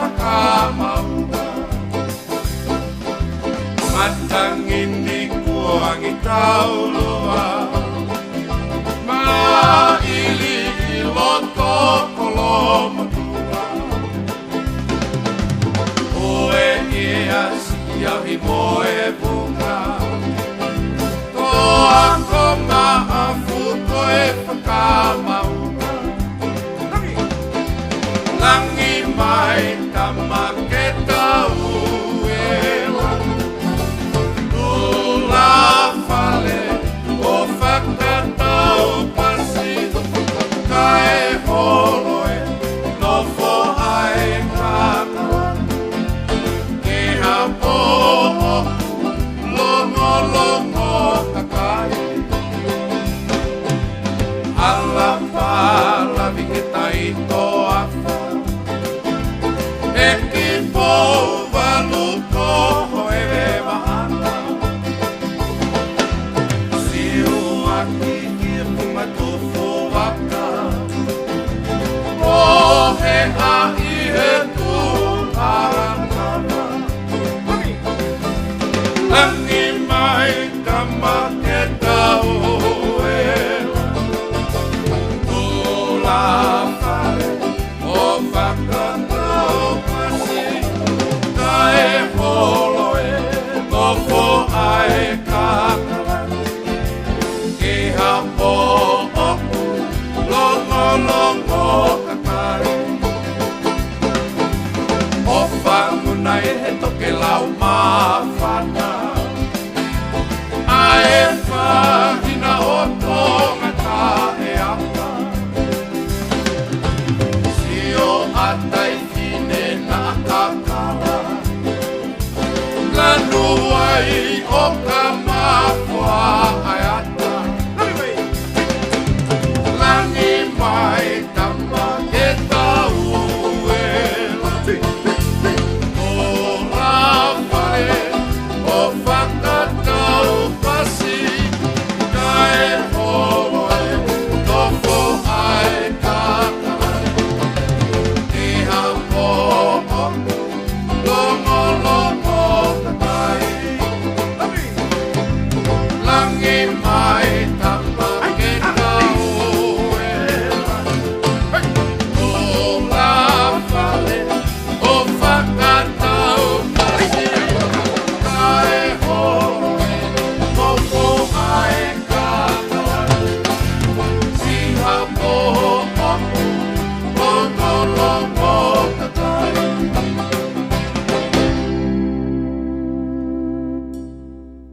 whakamauga matangini kuangi taulua maili iloto koloma oe ia siahi moe bunga toa koma afu koe whakamauga langi mai tamake tauela nula fale o whakatau pasi kae holoe no fo ai kaka ke hapo longo longo kakai ala pala viketai toa equipo valuko hoeve mahana siu aki kirtu matufu waka ohe ahi he tu arangana langi mai kamake tau ela tula fare o whakatau pasi kae holoe no fo ai kakara ke hapo oku longo longo kakare o whangunai he toke lau mawhana ae whahina o toa